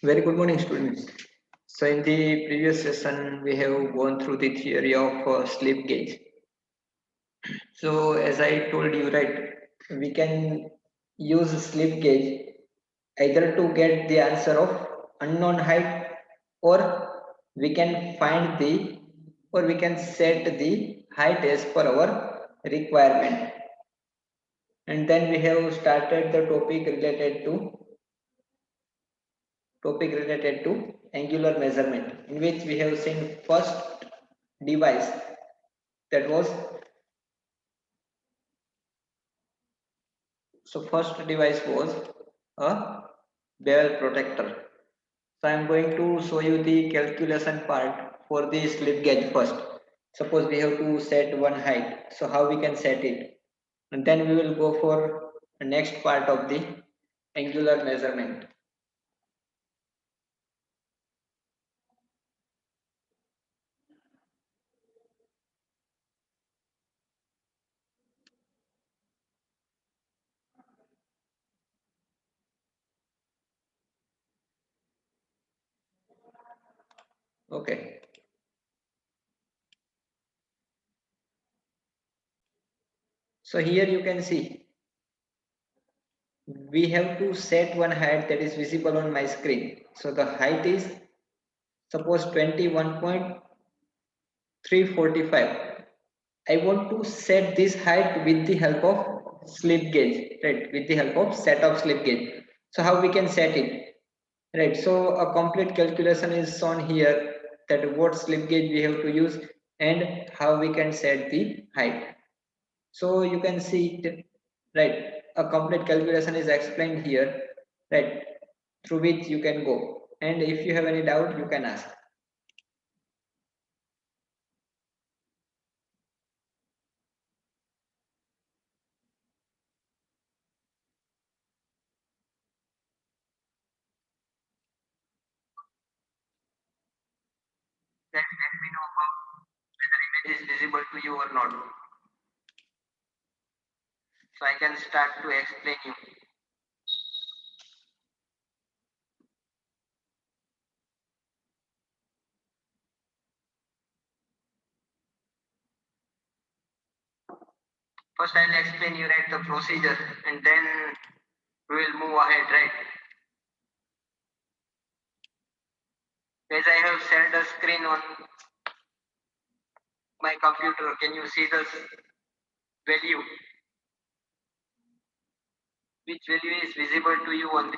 Very good morning, students. So, in the previous session, we have gone through the theory of slip gauge. So, as I told you, right, we can use slip gauge either to get the answer of unknown height, or we can find the, or we can set the height as per our requirement. And then we have started the topic related to angular measurement, in which we have seen first device, that was, first device was a bevel protector. So I am going to show you the calculation part for the slip gauge first. Suppose we have to set one height, so how we can set it, and then we will go for the next part of the angular measurement. Okay, so here you can see we have to set one height that is visible on my screen. So the height is, suppose, 21.345. I want to set this height with the help of slip gauge, right? With the help of set of slip gauge. So how we can set it, right? So a complete calculation is shown here, that what slip gauge we have to use and how we can set the height. So you can see it, right? A complete calculation is explained here, right? Through which you can go. And if you have any doubt, you can ask. Then let me know whether image is visible to you or not. So I can start to explain you. First I'll explain you, right, the procedure, and then we will move ahead, right? As I have shared the screen on my computer, can you see the value? Which value is visible to you on the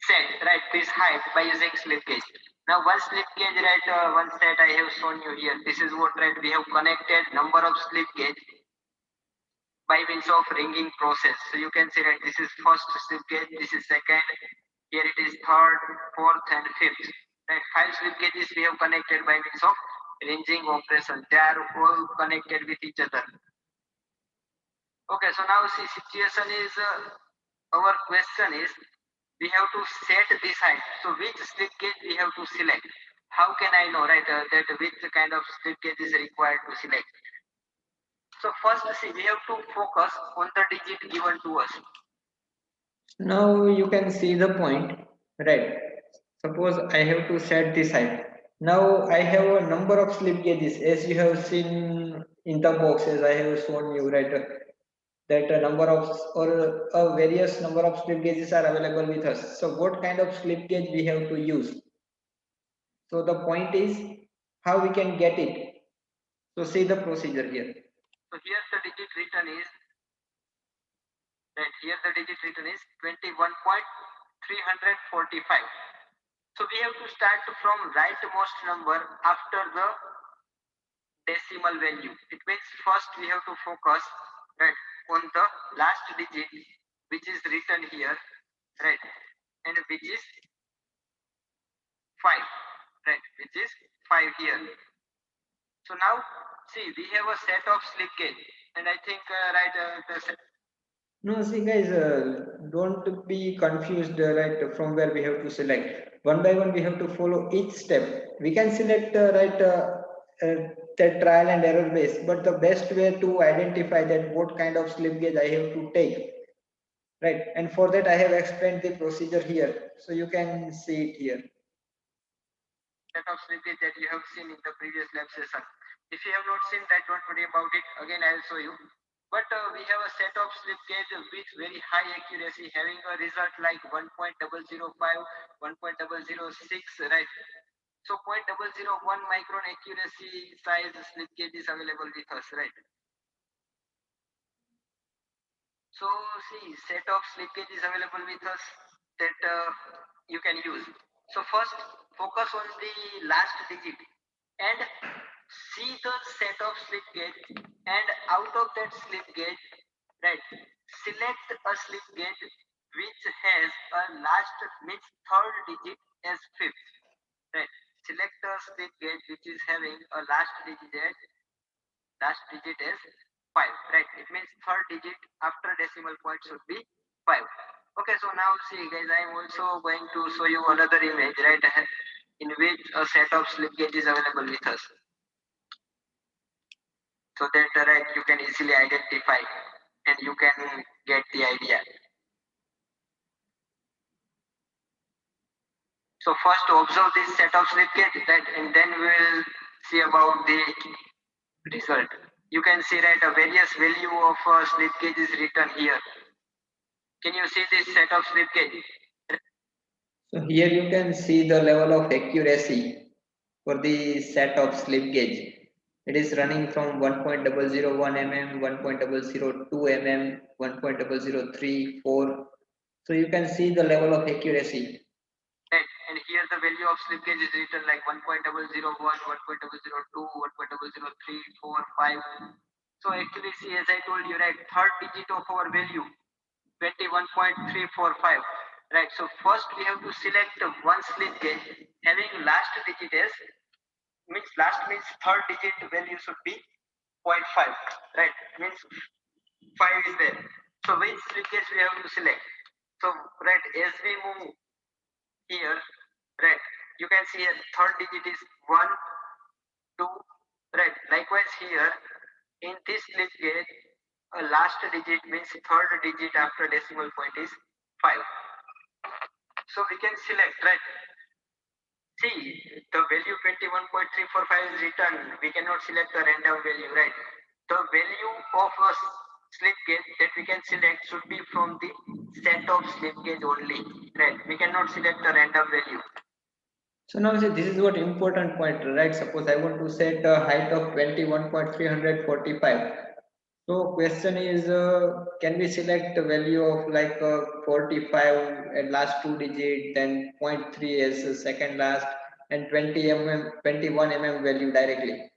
set, right, this height by using slip gauge. Now one slip gauge, right, one set I have shown you here. This is what, right, we have connected number of slip gauge by means of ringing process. So you can see, right, this is first slip gauge, this is second, here it is third, fourth and fifth. Right, 5 slip gauges we have connected by means of ringing operation. They are all connected with each other. Okay, so now see, situation is, our question is, we have to set this height. So which slip gauge we have to select? How can I know, right, that which kind of slip gauge is required to select? So first, see, we have to focus on the digit given to us. Now you can see the point, right? Suppose I have to set this height. Now I have a number of slip gauges, as you have seen in the box, as I have shown you, right? That a number of, or a various number of slip gauges are available with us. So what kind of slip gauge we have to use? So the point is how we can get it. So see the procedure here. So here the digit written is, right, here the digit written is 21.345. So we have to start from rightmost number after the decimal value. It means first we have to focus, right, on the last digit which is written here, right, and which is 5, right, which is 5 here. So now see, we have a set of slip gauge, and I think, right, the set. No, see guys, don't be confused, right, from where we have to select. One by one we have to follow each step. We can select, right, the trial and error base, but the best way to identify that what kind of slip gauge I have to take, right? And for that I have explained the procedure here, so you can see it here. Set of slip gauge that you have seen in the previous lab session. If you have not seen that, don't worry about it. Again, I will show you. But we have a set of slip gauge with very high accuracy, having a result like 1.005, 1.006, right? So 0.001 micron accuracy size slip gauge is available with us, right? So see, set of slip gauge is available with us that you can use. So first, focus on the last digit and see the set of slip gauge, and out of that slip gauge, right, select a slip gauge which has a last means third digit as fifth, right? Select a slip gauge which is having a last digit is 5, right? It means third digit after decimal point should be 5. Okay, so now see guys, I am also going to show you another image, right, in which a set of slip gauge is available with us, so that right you can easily identify and you can get the idea. So first observe this set of slip gauge, right, and then we will see about the result. You can see right a various value of slip gauge is written here. Can you see this set of slip gauge? So here you can see the level of accuracy for the set of slip gauge. It is running from 1.001 mm, 1.002 mm, 1.003, 4. So you can see the level of accuracy. Right, and here the value of slip gauge is written like 1.001, 1.002, 1.003, 4, 5. So accuracy, as I told you, right, third digit of our value 21.345, right? So first we have to select one slip gauge having last digit as means last means third digit value should be 0.5, right? Means 5 is there. So which slip gauge we have to select? So right, as we move here, right, you can see here third digit is 1, 2, right? Likewise here in this slip gauge, a last digit means third digit after decimal point is 5. So we can select, right? See, the value 21.345 is written. We cannot select a random value, right? The value of a slip gauge that we can select should be from the set of slip gauge only, right? We cannot select a random value. So now see, this is what important point, right? Suppose I want to set a height of 21.345. So question is, can we select the value of like 45 at last two digit, then zero point 0.3 as a second last, and 20 mm, 21 mm value directly?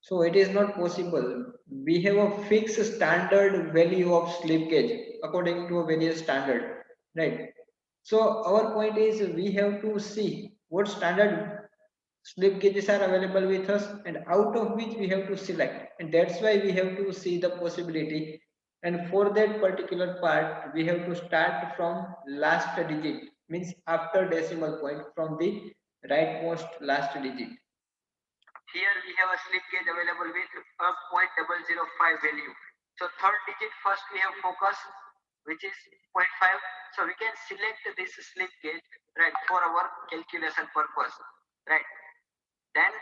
So it is not possible. We have a fixed standard value of slip gauge according to a various standard, right? So our point is we have to see what standard slip gauges are available with us and out of which we have to select, and that's why we have to see the possibility, and for that particular part we have to start from last digit, means after decimal point from the rightmost last digit. Here we have a slip gauge available with a 0.005 value. So third digit first we have focus, which is 0.5. So we can select this slip gauge, right, for our calculation purpose, right? Then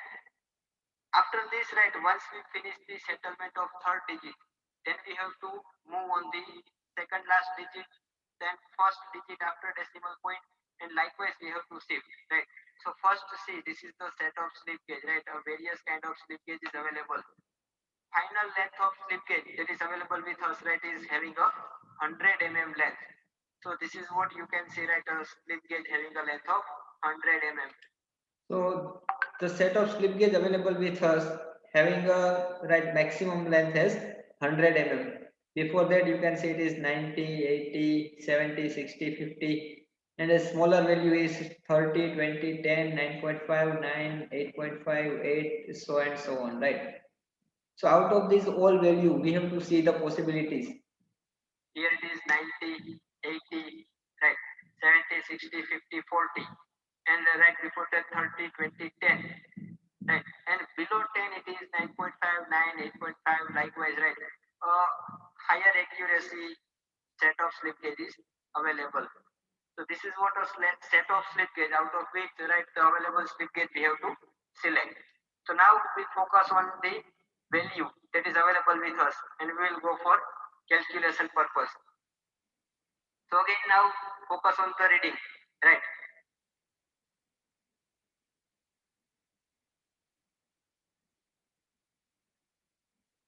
after this, right, once we finish the settlement of third digit, then we have to move on the second last digit, then first digit after decimal point, and likewise we have to shift, right? So first see, this is the set of slip gauge, right? Various kind of slip gauge is available. Final length of slip gauge that is available with us, right, is having a 100 mm length. So this is what you can see, right, a slip gauge having a length of 100 mm. So the set of slip gauge available with us having a right maximum length as 100 mm. Before that you can see it is 90, 80, 70, 60, 50, and a smaller value is 30, 20, 10, 9.5, 9, 8.5, 8, so and so on, right? So out of this all value we have to see the possibilities. Here it is 90, 80, right, 70, 60, 50, 40, and right before that 30, 20, 10, right, and below 10 it is 9.5, 9, 8.5, likewise, right. Higher accuracy, set of slip gauge is available. So this is what a set of slip gauge, out of which, right, the available slip gauge we have to select. So now we focus on the value that is available with us, and we will go for calculation purpose. So again, now focus on the reading, right?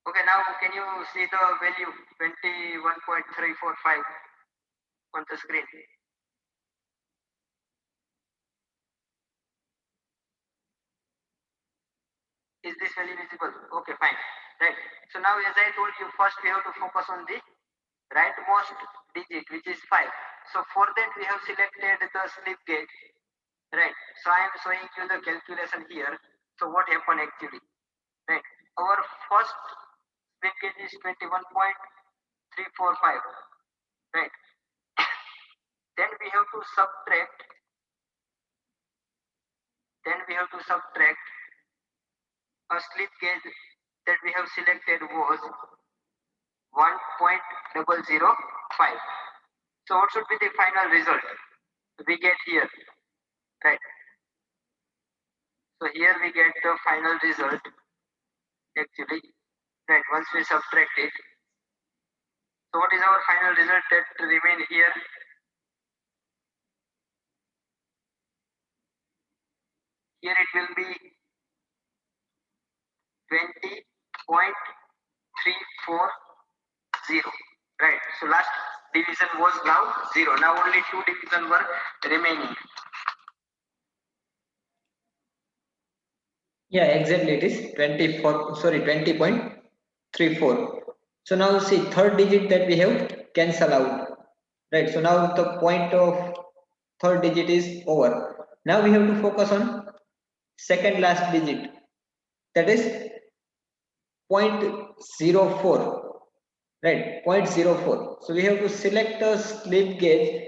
Okay, now can you see the value 21.345 on the screen? Is this value visible? Okay, fine. Right. So now, as I told you, first we have to focus on the rightmost digit, which is 5. So for that we have selected the slip gauge. Right. So I am showing you the calculation here. So what happened actually? Right. Our first slip gauge is 21.345. Right. Then we have to subtract. A slip gauge that we have selected was 1.005. So what should be the final result we get here? Right. So here we get the final result actually. Right. Once we subtract it. So what is our final result that remain here? Here it will be 20.340. Right. So last division was now 0. Now only 2 divisions were remaining. Yeah, exactly. It is 20.34. So now see, third digit that we have cancel out. Right. So now the point of third digit is over. Now we have to focus on second last digit. That is 0.04. Right. 0.04. So we have to select a slip gauge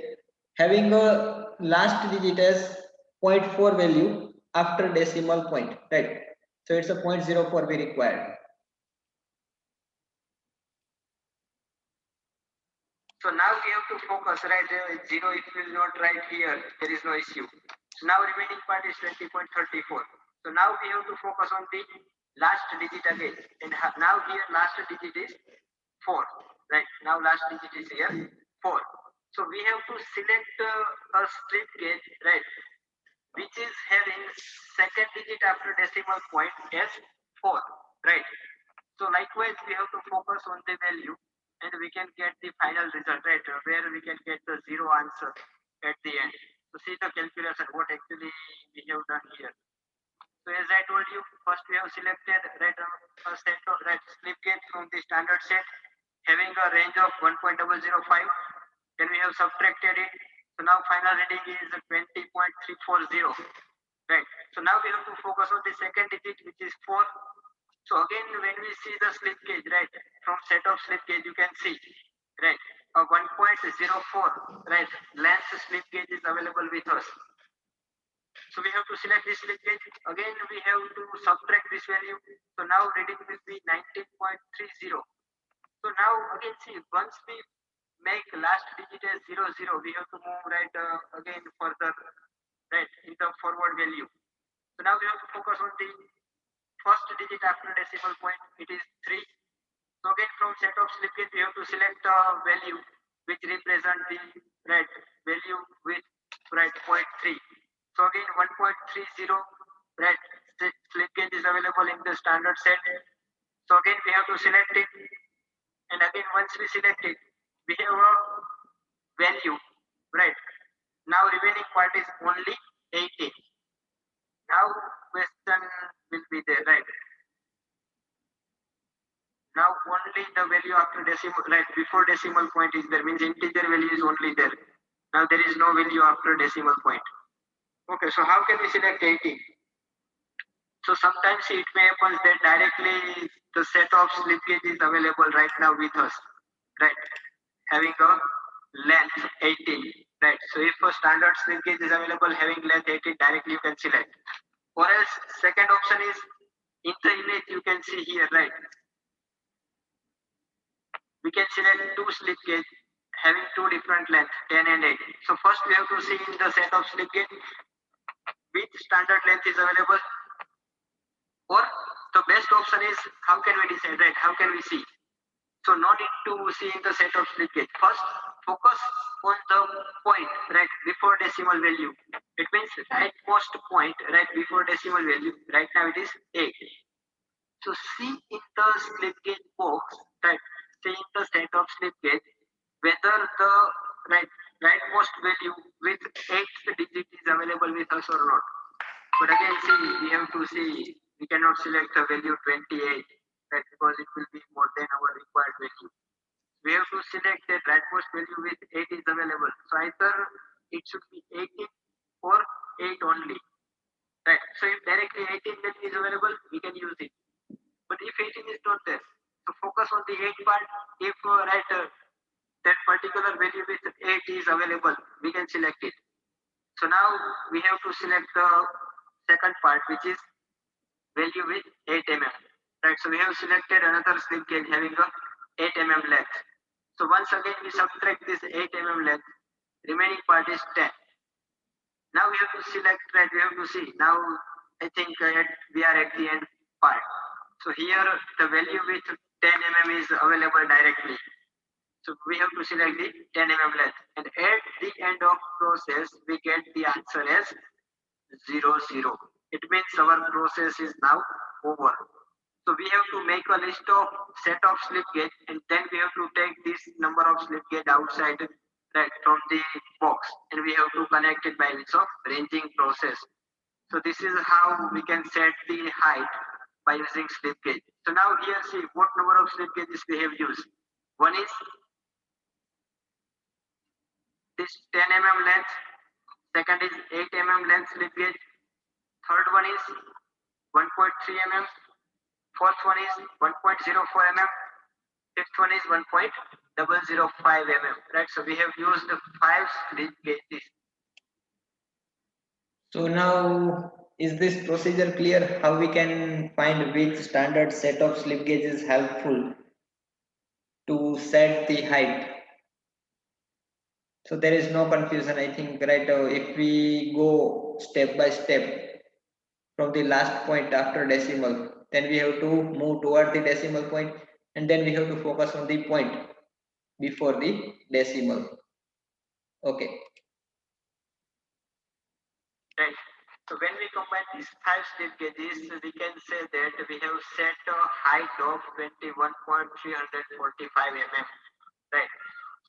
having a last digit as 0.4 value after decimal point. Right. So it's a 0.04 we require. So now we have to focus, right? 0 if we will not write here, there is no issue. So now remaining part is 20.34. So now we have to focus on the last digit again. And now here last digit is 4. Right? Now last digit is here 4. So we have to select a strip gauge, right? Which is having second digit after decimal point as 4. Right? So likewise we have to focus on the value, and we can get the final result, right, where we can get the 0 answer at the end. So see the calculation, what actually we have done here. So as I told you, first we have selected, right, a set of, right, slip gauge from the standard set having a range of 1.005. Then we have subtracted it. So now final reading is 20.340. Right. So now we have to focus on the second digit, which is 4. So again, when we see the slip gauge, right, from set of slip gauge, you can see, right, a 1.04, right, length slip gauge is available with us. So we have to select this slip gauge. Again, we have to subtract this value. So now reading will be 19.30. So now again, see, once we make last digit as 00, we have to move, right, again further, right, in the forward value. So now we have to focus on the first digit after decimal point, it is 3. So again, from set of slip gauge, we have to select a value which represent the right value with right 0.3. So again, 1.30, right, slip gauge is available in the standard set. So again, we have to select it, and again, once we select it, we have a value, right. Now remaining part is only 18. Now question will be there, right? Now only the value after decimal, right, before decimal point is there, means integer value is only there. Now there is no value after decimal point. Okay, so how can we select 18? So sometimes it may happen that directly the set of slip gauge is available right now with us, right? Having a length 18, right? So if a standard slip gauge is available having length 18, directly you can select. Or else second option is in the image you can see here, right? We can select 2 slip gauge having two different lengths, 10 and 8. So first we have to see in the set of slip gauge which standard length is available, or the best option is how can we decide, right? How can we see? So no need to see in the set of slip gauge. First, focus on the point right before decimal value. It means rightmost point right before decimal value. Right now it is 8. So see in the slip gauge box, right? See in the set of slip gauge whether the right rightmost value with 8th digit is available with us or not. But again, see, we have to see, we cannot select the value 28, right? Because it will be more than our required value. We have to select that rightmost value with 8 is available. So either it should be 18 or 8 only, right? So if directly 18 value is available, we can use it. But if 18 is not there, so focus on the 8 part. If that particular value with 8 is available, we can select it. So now we have to select the second part, which is value with 8 mm. Right, so we have selected another slip gauge having a 8 mm length. So once again we subtract this 8 mm length, remaining part is 10. Now we have to select, right, we have to see. Now I think we are at the end part. So here the value with 10 mm is available directly. So we have to select the 10 mm length. And at the end of process, we get the answer as 0, 0. It means our process is now over. So we have to make a list of set of slip gauge, and then we have to take this number of slip gauge outside, right, from the box, and we have to connect it by means of ranging process. So this is how we can set the height by using slip gauge. So now here see what number of slip gauges we have used. One is this 10 mm length, second is 8 mm length slip gauge, third one is 1.3 mm, fourth one is 1.04 mm, fifth one is 1.005 mm, right? So we have used 5 slip gauges. So now, is this procedure clear how we can find which standard set of slip gauge is helpful to set the height? So there is no confusion, I think, right? If we go step by step from the last point after decimal, then we have to move toward the decimal point, and then we have to focus on the point before the decimal. Okay. Right. So when we combine these 5 slip gauges, we can say that we have set a height of 21.345 mm. Right.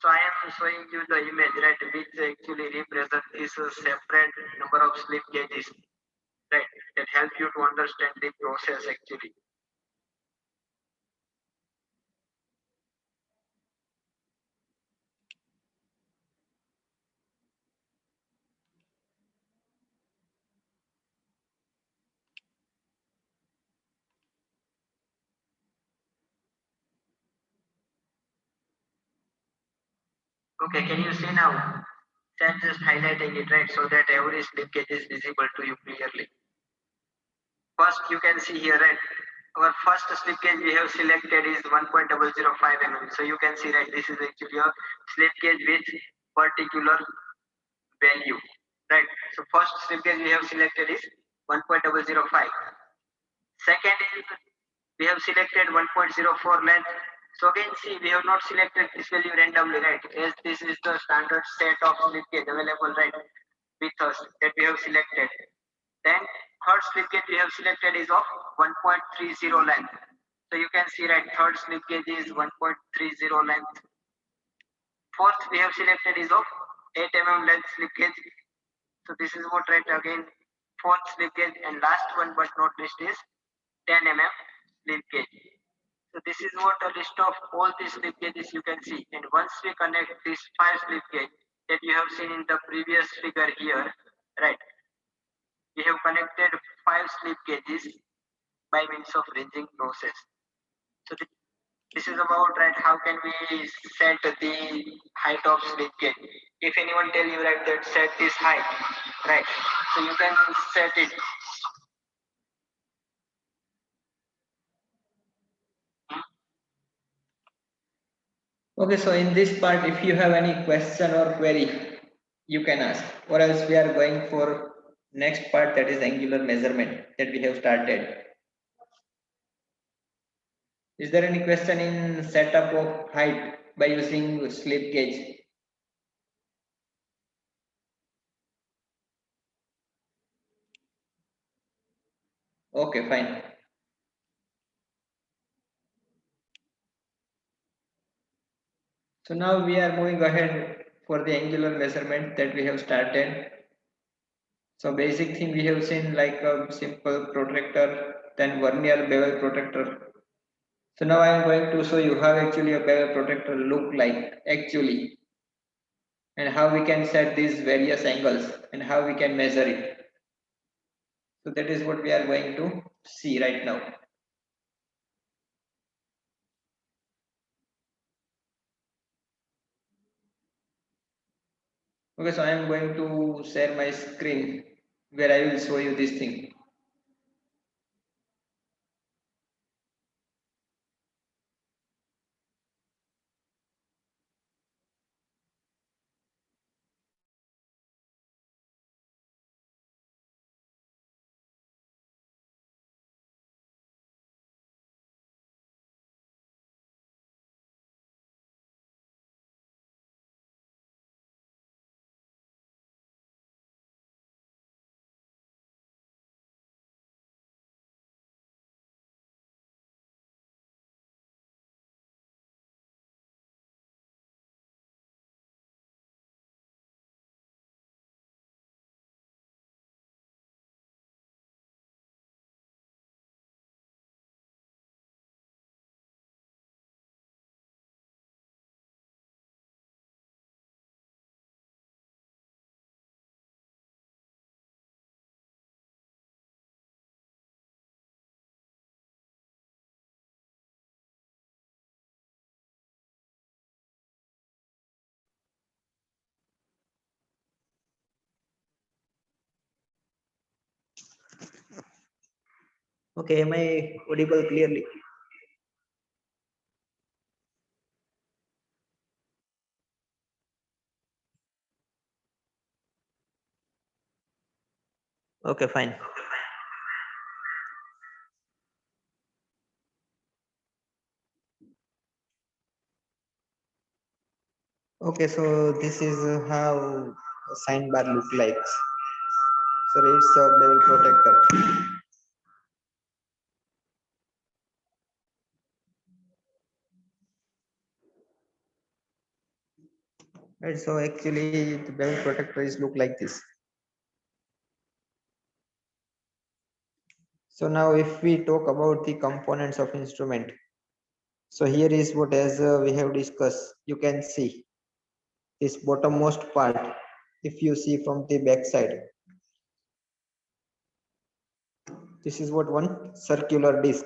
So I am showing you the image, right, which actually represents this separate number of slip gauges, right, that help you to understand the process actually. Okay, can you see now? So I'm just highlighting it, right, so that every slip gauge is visible to you clearly. First, you can see here, right, our first slip gauge we have selected is 1.005 mm. So you can see, right, this is actually a slip gauge with particular value, right? So first slip gauge we have selected is 1.005. Second is we have selected 1.04 length. So again, see, we have not selected this value randomly, right? As this is the standard set of slip gauge available, right, with us that we have selected. Then third slip gauge we have selected is of 1.30 length. So you can see, right, third slip gauge is 1.30 length. Fourth we have selected is of 8 mm length slip gauge. So this is what, right, again fourth slip gauge, and last one but not least is 10 mm slip gauge. So this is what a list of all these slip gauges you can see. And once we connect these 5 slip gauge that you have seen in the previous figure here, right, we have connected 5 slip gauges by means of ranging process. So this is about, right, how can we set the height of slip gauge. If anyone tell you, right, that set this height, right, so you can set it. Okay, so in this part, if you have any question or query, you can ask, or else we are going for next part, that is angular measurement that we have started. Is there any question in setup of height by using slip gauge? Okay, fine. So now we are moving ahead for the angular measurement that we have started. So basic thing we have seen like a simple protractor, then vernier bevel protractor. So now I am going to show you how actually a bevel protractor look like actually, and how we can set these various angles and how we can measure it. So that is what we are going to see right now. Okay, so I am going to share my screen where I will show you this thing. Okay, am I audible clearly? Okay, fine. Okay, so this is how a sine bar look like. So it's a bevel protector. Right, so actually the bevel protector is look like this. So now if we talk about the components of instrument, so here is what as we have discussed. You can see this bottommost part. If you see from the back side, this is what one circular disc.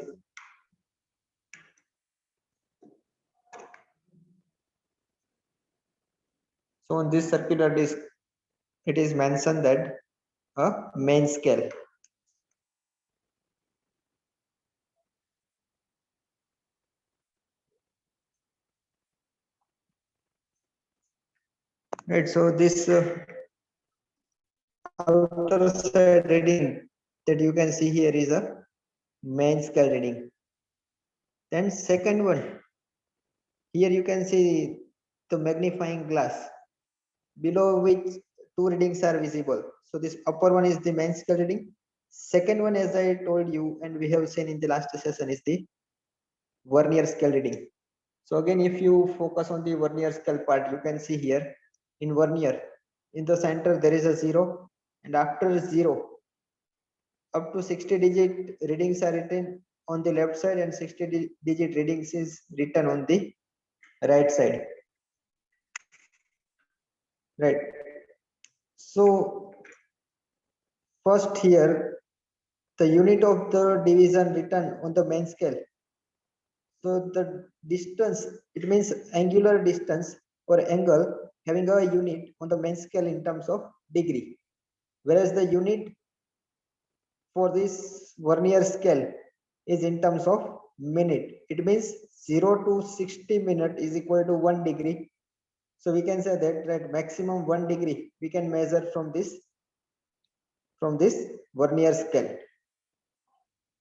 So on this circular disc, it is mentioned that a main scale. Right, so this outer side reading that you can see here is a main scale reading. Then second one, here you can see the magnifying glass below which two readings are visible. So this upper one is the main scale reading. Second one, as I told you and we have seen in the last session, is the vernier scale reading. So again, if you focus on the vernier scale part, you can see here in vernier, in the center there is a 0, and after 0 up to 60 digit readings are written on the left side, and 60 digit readings is written on the right side. Right. So first here, the unit of the division written on the main scale. So the distance, it means angular distance or angle having a unit on the main scale in terms of degree. Whereas the unit for this vernier scale is in terms of minute. It means 0 to 60 minute is equal to 1 degree. So we can say that maximum 1 degree we can measure from this vernier scale.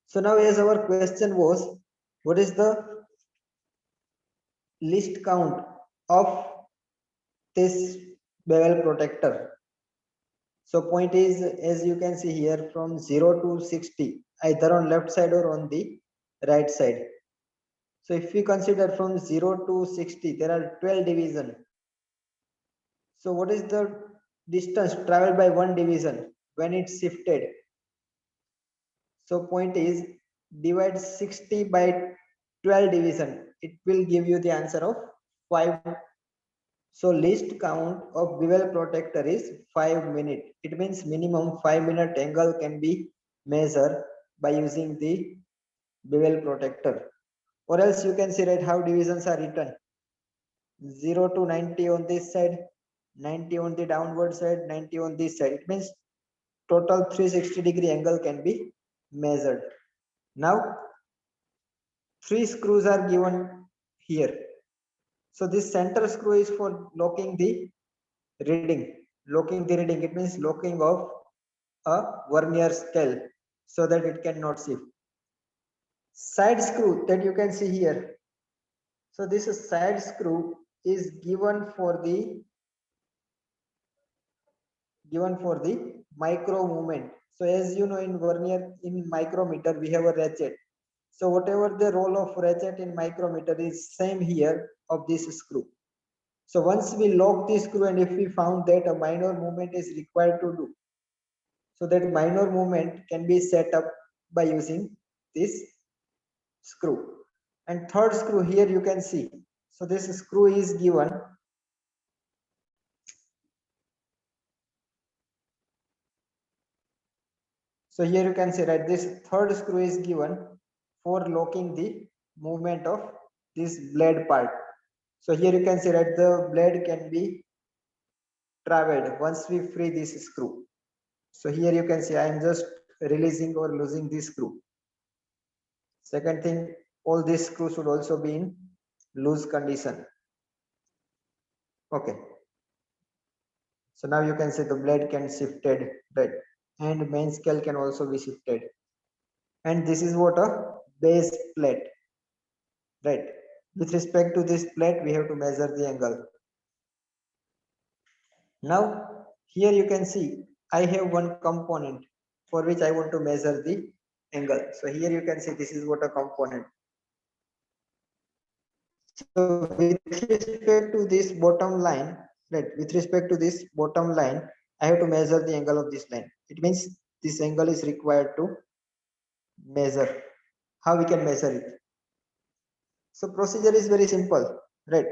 So now as our question was, what is the least count of this bevel protector? So point is, as you can see here, from 0 to 60, either on left side or on the right side. So if we consider from 0 to 60, there are 12 division. So what is the distance traveled by one division when it's shifted? So point is, divide 60 by 12 division. It will give you the answer of 5. So least count of bevel protector is 5 minutes. It means minimum 5-minute angle can be measured by using the bevel protector. Or else you can see right how divisions are written. 0 to 90 on this side, 90 on the downward side, 90 on this side. It means total 360-degree angle can be measured. Now 3 screws are given here. So this center screw is for locking the reading. Locking the reading, it means locking of a vernier scale so that it cannot shift. Side screw that you can see here. So this side screw is given for the micro movement. So as you know, in vernier, in micrometer we have a ratchet. So whatever the role of ratchet in micrometer is same here of this screw. So once we lock this screw, and if we found that a minor movement is required to do, so that minor movement can be set up by using this screw. And third screw here you can see. So this screw is given. So here you can see, right, this third screw is given for locking the movement of this blade part. So here you can see, right, the blade can be traveled once we free this screw. So here you can see I am just releasing or losing this screw. Second thing, all these screws should also be in loose condition. Okay. So now you can see the blade can shifted, right, and main scale can also be shifted. And this is what a base plate, right? With respect to this plate, we have to measure the angle. Now here you can see I have one component for which I want to measure the angle. So here you can see this is what a component. So with respect to this bottom line, right, with respect to this bottom line, I have to measure the angle of this line. It means this angle is required to measure. How we can measure it? So procedure is very simple, right?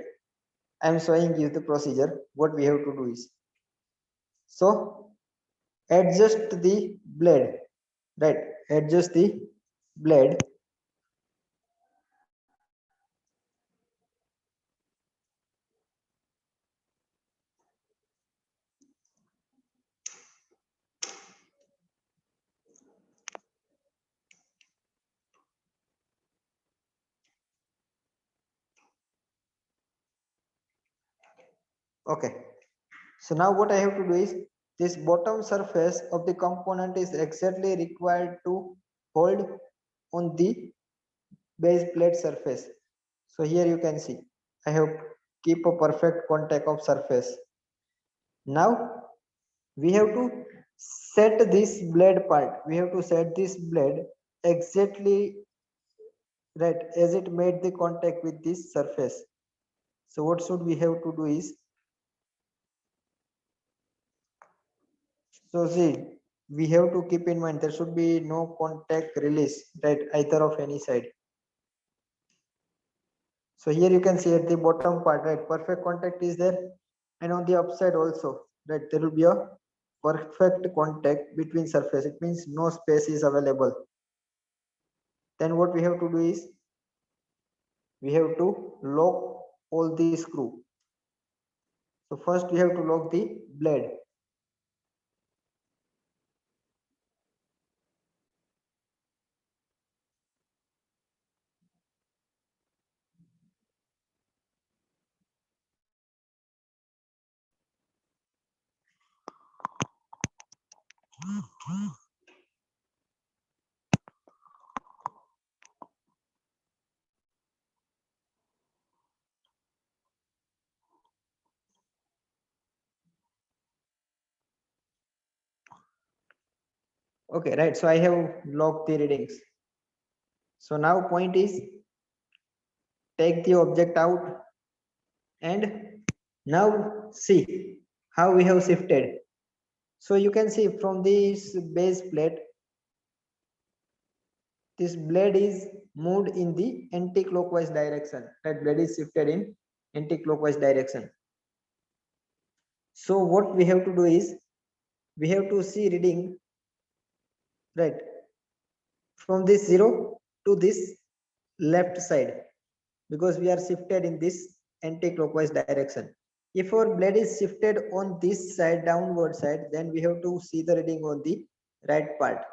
I am showing you the procedure. What we have to do is, so adjust the blade, right? Adjust the blade. Okay. So now what I have to do is, this bottom surface of the component is exactly required to hold on the base plate surface. So here you can see I have keep a perfect contact of surface. Now we have to set this blade part. We have to set this blade exactly right as it made the contact with this surface. So what should we have to do is, so see, we have to keep in mind there should be no contact release, right, either of any side. So here you can see at the bottom part, right, perfect contact is there, and on the upside also, right, there will be a perfect contact between surface. It means no space is available. Then what we have to do is, we have to lock all the screw. So first we have to lock the blade. Okay, right. So I have logged the readings. So now point is take the object out and now see how we have shifted. So you can see from this base plate, this blade is moved in the anti-clockwise direction. That blade is shifted in anti-clockwise direction. So what we have to do is we have to see reading right from this 0 to this left side because we are shifted in this anti-clockwise direction. If our blade is shifted on this side, downward side, then we have to see the reading on the right part.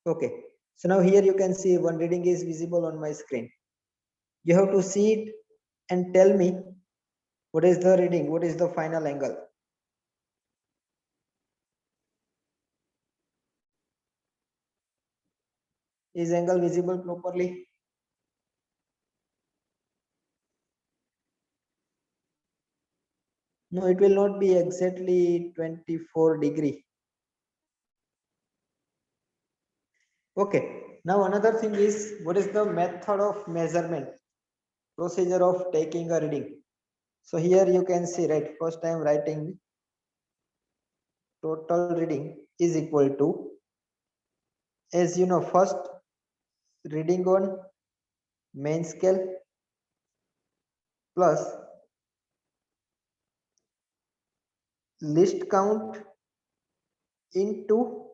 Okay, so now here you can see one reading is visible on my screen. You have to see it and tell me what is the reading, what is the final angle. Is angle visible properly? No, it will not be exactly 24 degree. Okay, now another thing is what is the method of measurement, procedure of taking a reading. So here you can see, right, first I am writing total reading is equal to, as you know, first reading on main scale plus list count into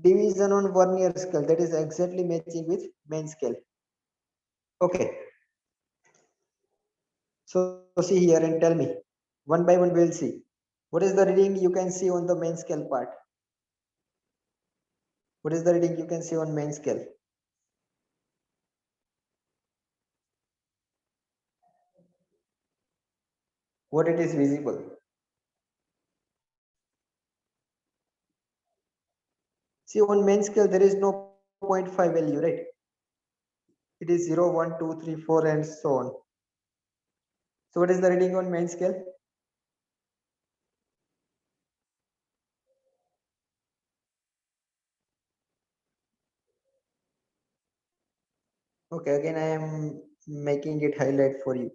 division on vernier scale, that is exactly matching with main scale. Okay, so see here and tell me one by one. We'll see what is the reading you can see on the main scale part. What is the reading you can see on main scale? What it is visible? See, on main scale there is no 0.5 value, right? It is 0, 1, 2, 3, 4 and so on. So what is the reading on main scale? Okay, again I am making it highlight for you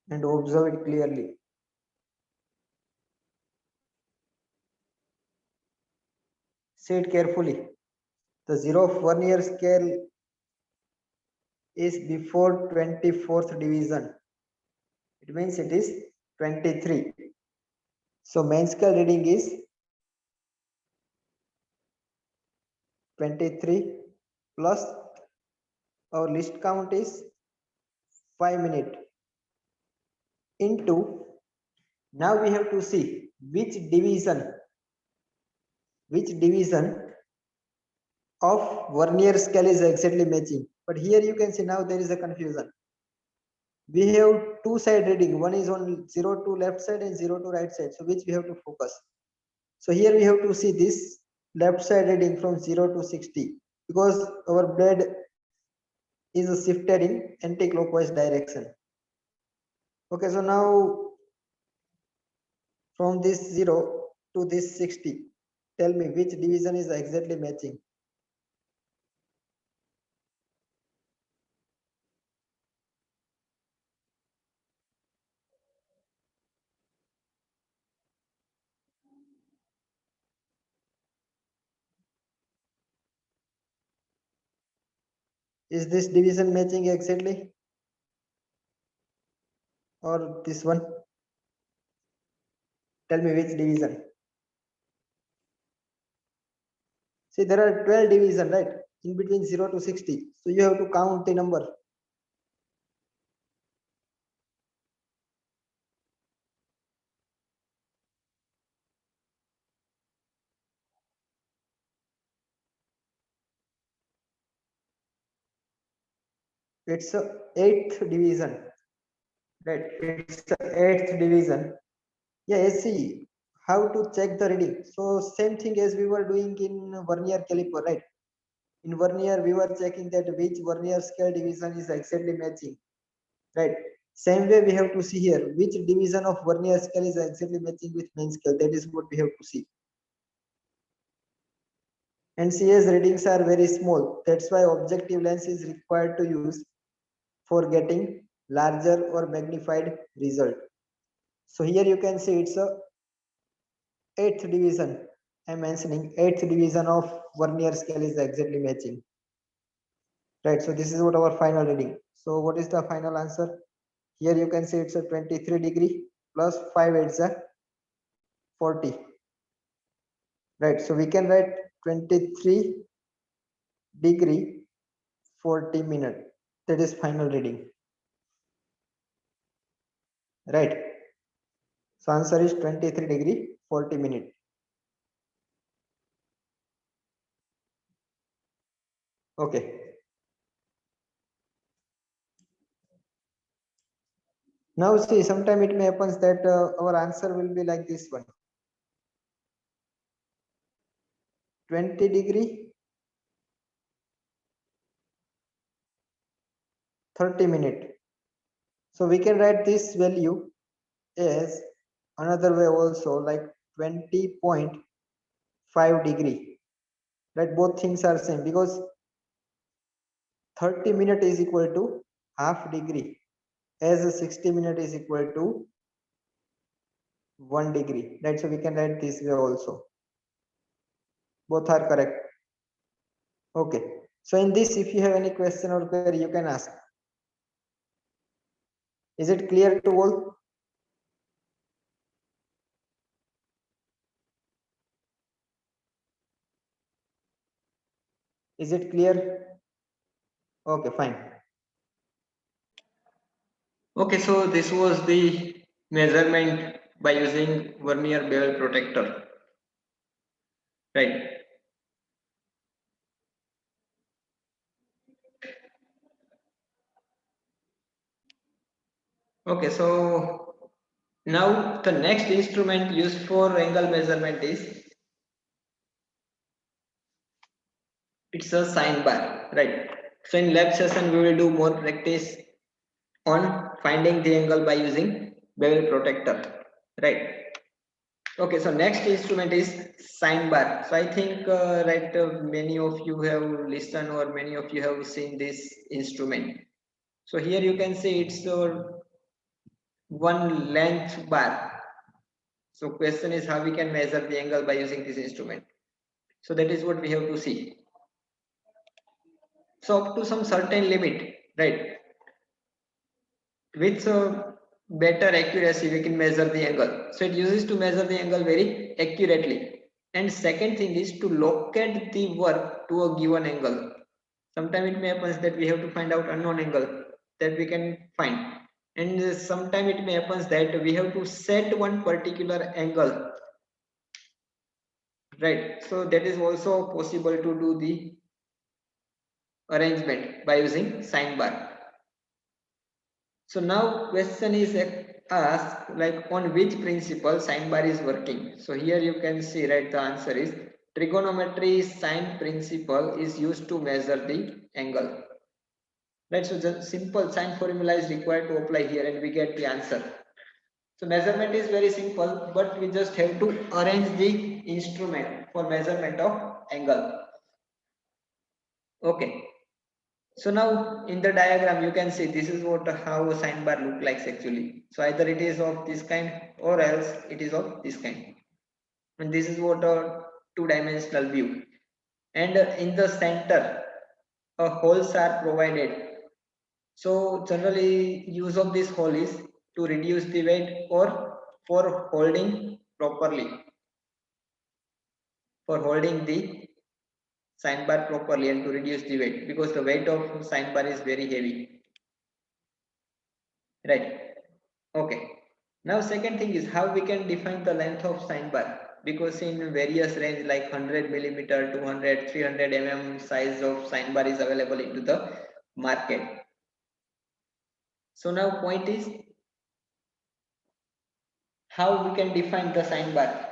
and observe it clearly. See it carefully. The 0 of vernier scale is before 24th division. It means it is 23. So main scale reading is 23 plus our list count is 5 minutes into, now we have to see which division of vernier scale is exactly matching. But here you can see now there is a confusion. We have two side reading, one is on 0 to left side and 0 to right side, so which we have to focus. So here we have to see this left side reading from 0 to 60 because our blade is shifted in anti-clockwise direction. Okay, so now from this 0 to this 60, tell me which division is exactly matching. Is this division matching exactly or this one? Tell me which division. See, there are 12 division, right? In between 0 to 60. So you have to count the number. It's a eighth division, right? It's the eighth division. Yeah, see how to check the reading. So same thing as we were doing in vernier caliper, right? In vernier we were checking that which vernier scale division is exactly matching, right? Same way we have to see here which division of vernier scale is exactly matching with main scale. That is what we have to see. And CS readings are very small, that's why objective lens is required to use for getting larger or magnified result. So here you can see it's a eighth division. I'm mentioning eighth division of vernier scale is exactly matching, right? So this is what our final reading. So what is the final answer? Here you can see it's a 23 degree plus 5 it's a 40, right? So we can write 23 degree 40 minute. That is final reading, right? So answer is 23 degree 40 minute. Okay. Now see, sometime it may happens that our answer will be like this one. 20 degree 30 minute. So we can write this value as another way also, like 20.5 degree, right? Both things are same because 30 minute is equal to half degree, as a 60 minute is equal to 1 degree, right? So we can write this way also. Both are correct. Okay. So in this, if you have any question or query, you can ask. Is it clear to all? Is it clear? Okay, fine. Okay, so this was the measurement by using vernier bevel protector, right? Okay, so now the next instrument used for angle measurement is, it's a sine bar, right? So in lab session we will do more practice on finding the angle by using bevel protector, right? Okay, so next instrument is sine bar. So I think right, many of you have listened or many of you have seen this instrument. So here you can see it's one length bar. So question is how we can measure the angle by using this instrument. So that is what we have to see. So up to some certain limit, right? With better accuracy we can measure the angle. So it uses to measure the angle very accurately. And second thing is to locate the work to a given angle. Sometimes it may happen that we have to find out unknown angle that we can find, and sometimes it may happen that we have to set one particular angle, right? So that is also possible to do the arrangement by using sine bar. So now question is asked like on which principle sine bar is working. So here you can see, right, the answer is trigonometry sine principle is used to measure the angle. Right, so the simple sine formula is required to apply here and we get the answer. So measurement is very simple, but we just have to arrange the instrument for measurement of angle. Okay. So now in the diagram you can see this is what how a sine bar look like actually. So either it is of this kind or else it is of this kind. And this is what a two-dimensional view. And in the center, holes are provided. So generally use of this hole is to reduce the weight or for holding properly, for holding the sine bar properly and to reduce the weight because the weight of sine bar is very heavy, right? Okay. Now second thing is how we can define the length of sine bar, because in various range like 100 millimeter, 200, 300 mm size of sine bar is available into the market. So now point is how we can define the sine bar?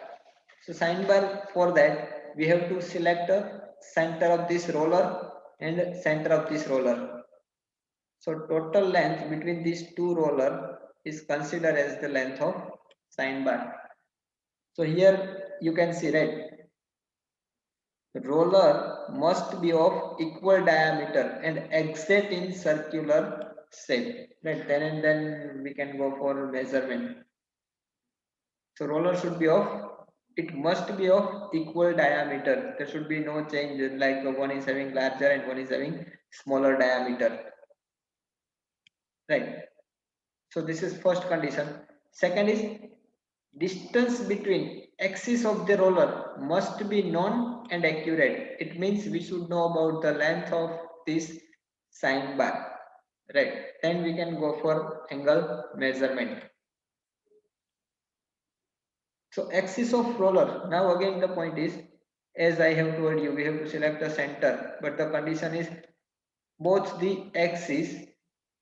So sine bar, for that we have to select the center of this roller and center of this roller. So total length between these two roller is considered as the length of sine bar. So here you can see, right, roller must be of equal diameter and exit in circular shape, right? Then and then we can go for measurement. So roller should be of, it must be of equal diameter. There should be no change, like one is having larger and one is having smaller diameter, right? So this is first condition. Second is distance between axis of the roller must be known and accurate. It means we should know about the length of this sine bar, right? Then we can go for angle measurement. So axis of roller. Now again the point is, as I have told you, we have to select the center, but the condition is both the axis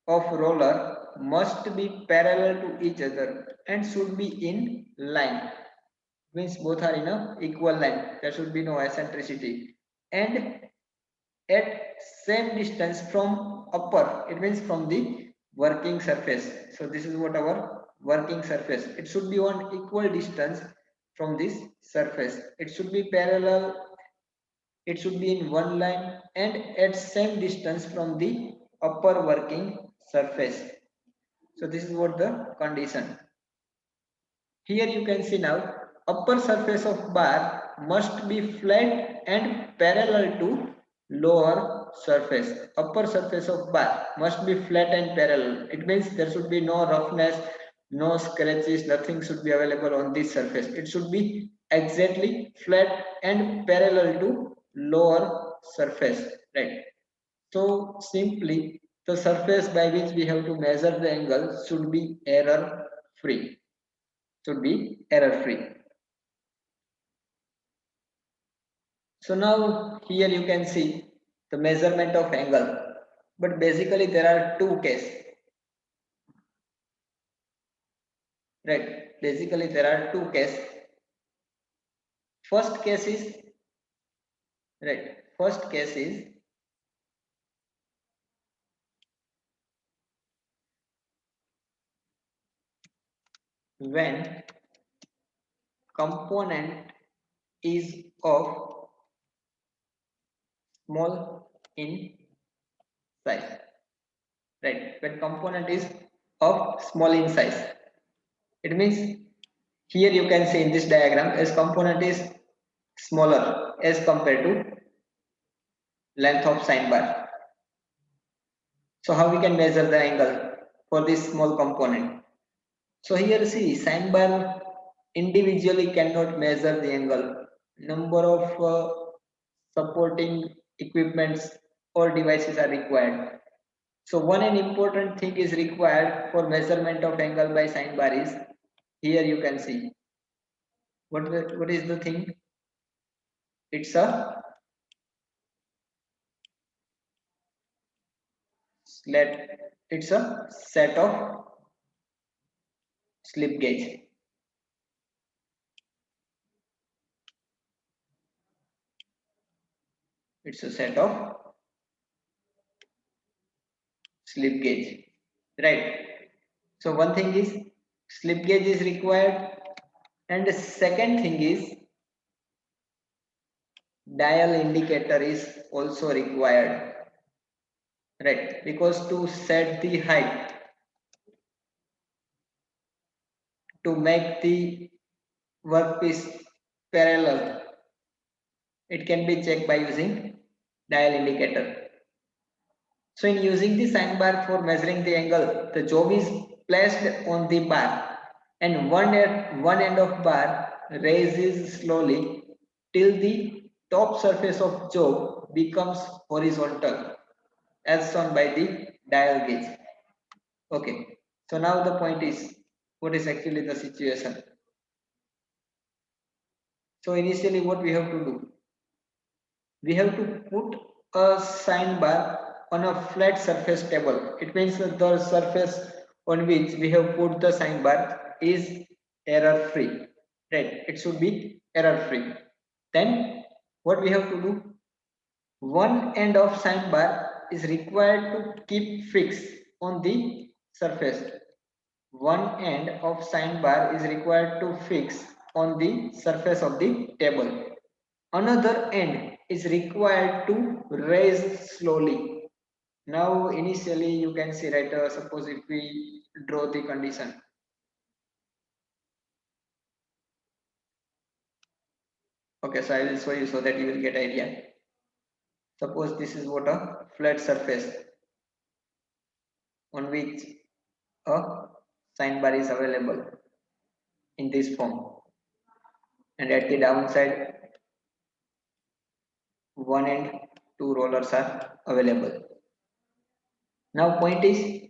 of roller must be parallel to each other and should be in line. Means both are in a equal line. There should be no eccentricity. And at same distance from upper, it means from the working surface. So this is what our working surface, it should be on equal distance from this surface. It should be parallel, it should be in one line and at same distance from the upper working surface. So this is what the condition. Here you can see now, upper surface of bar must be flat and parallel to lower surface. Upper surface of bar must be flat and parallel. It means there should be no roughness, no scratches, nothing should be available on this surface. It should be exactly flat and parallel to lower surface, right? So simply the surface by which we have to measure the angle should be error free, should be error free. So now here you can see the measurement of angle, but basically there are two cases, right? Basically there are two cases. First case is, right, first case is when component is of small in size, right? When component is of small in size, it means here you can see in this diagram as component is smaller as compared to length of sine bar. So how we can measure the angle for this small component? So here see, sine bar individually cannot measure the angle. Number of supporting equipments or devices are required. So one and important thing is required for measurement of angle by sine bar is, here you can see what is the thing? It's a slat. It's a set of slip gauge. It's a set of slip gauge, right? So one thing is slip gauge is required, and the second thing is dial indicator is also required, right? Because to set the height, to make the workpiece parallel, it can be checked by using dial indicator. So in using the sine bar for measuring the angle, the job is placed on the bar and one end of bar raises slowly till the top surface of job becomes horizontal as shown by the dial gauge. Okay, so now the point is, what is actually the situation? So initially what we have to do? We have to put a sine bar on a flat surface table. It means that the surface on which we have put the sine bar is error free, right? It should be error free. Then what we have to do, one end of sine bar is required to keep fixed on the surface. One end of sine bar is required to fix on the surface of the table. Another end is required to raise slowly. Now initially you can see, right, suppose if we draw the condition. Okay, so I will show you so that you will get idea. Suppose this is what a flat surface on which a sine bar is available in this form, and at the downside one end two rollers are available. Now point is,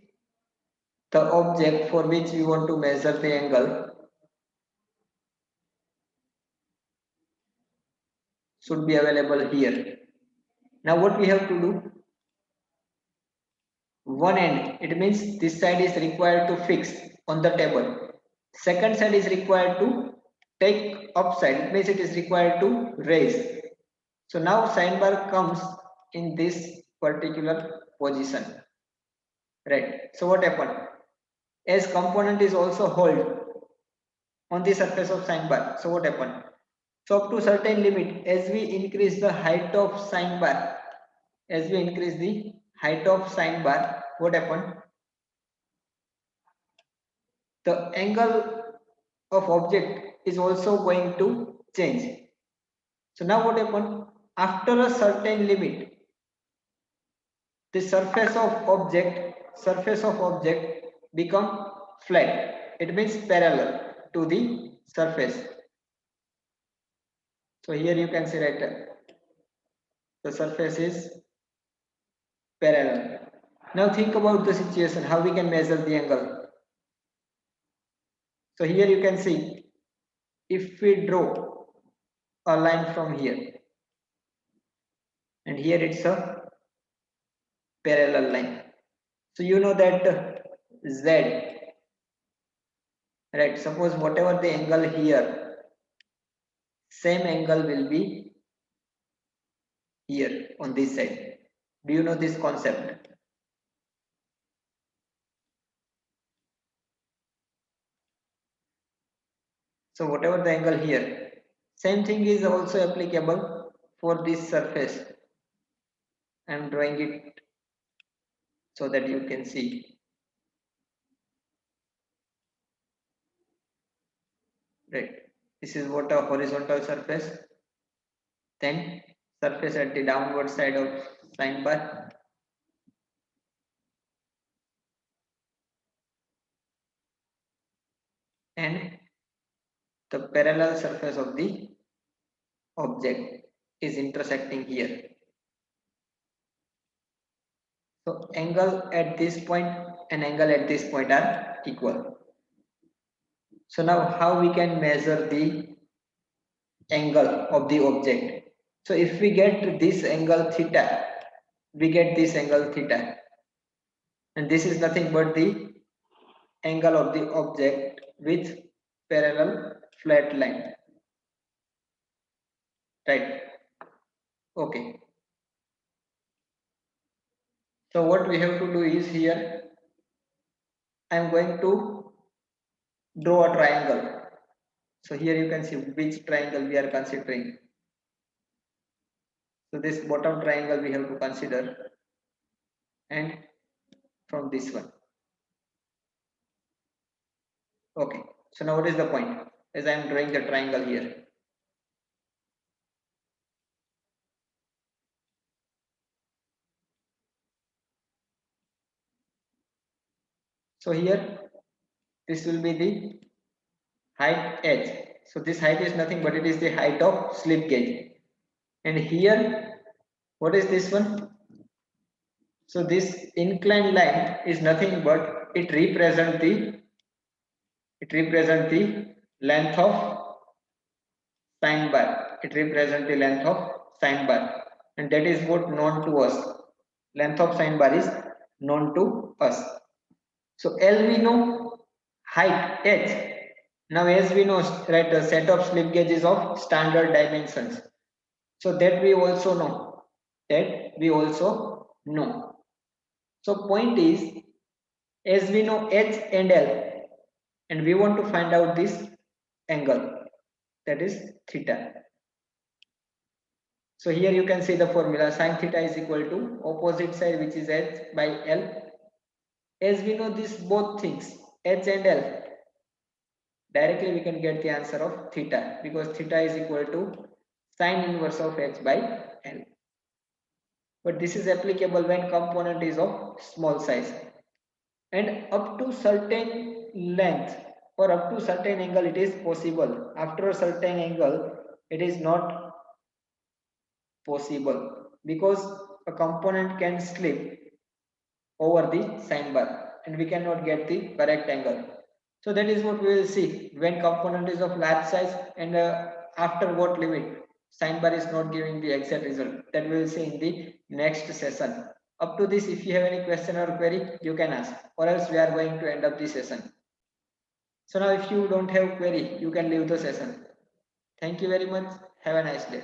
the object for which we want to measure the angle should be available here. Now what we have to do, one end, it means this side is required to fix on the table, second side is required to take upside, it means it is required to raise. So now sine bar comes in this particular position, right? So what happened, as component is also hold on the surface of sine bar, so what happened, so up to certain limit, as we increase the height of sine bar, as we increase the height of sine bar, what happened, the angle of object is also going to change. So now what happened, after a certain limit, the surface of object become flat, it means parallel to the surface. So here you can see, right, the surface is parallel. Now think about the situation, how we can measure the angle. So here you can see, if we draw a line from here, and here it's a parallel line, so you know that z, right, suppose whatever the angle here, same angle will be here on this side. Do you know this concept? So whatever the angle here, same thing is also applicable for this surface. I am drawing it so that you can see, right? This is what a horizontal surface, then surface at the downward side of sine bar, and the parallel surface of the object is intersecting here. So angle at this point and angle at this point are equal. So now how we can measure the angle of the object? So if we get this angle theta, we get this angle theta, and this is nothing but the angle of the object with parallel flat line, right? Okay, so what we have to do is, here I am going to draw a triangle. So here you can see which triangle we are considering. So this bottom triangle we have to consider, and from this one. Okay, so now what is the point, as I am drawing the triangle here? So here this will be the height h. So this height is nothing but it is the height of slip gauge. And here, what is this one? So this inclined line is nothing but it represent the length of sine bar. It represents the length of sine bar, and that is what known to us. Length of sine bar is known to us. So L we know, height h. Now as we know, right, a set of slip gauges of standard dimensions. So that we also know. That we also know. So point is, as we know H and L, and we want to find out this angle, that is theta. So here you can see the formula, sine theta is equal to opposite side, which is H by L. As we know this both things, H and L, directly we can get the answer of theta, because theta is equal to sine inverse of H by L. But this is applicable when component is of small size, and up to certain length or up to certain angle it is possible. After a certain angle it is not possible, because a component can slip over the sine bar and we cannot get the correct angle. So that is what we will see when component is of large size, and after what limit sine bar is not giving the exact result, that we will see in the next session. Up to this, if you have any question or query, you can ask, or else we are going to end up the session. So now if you don't have query, you can leave the session. Thank you very much. Have a nice day.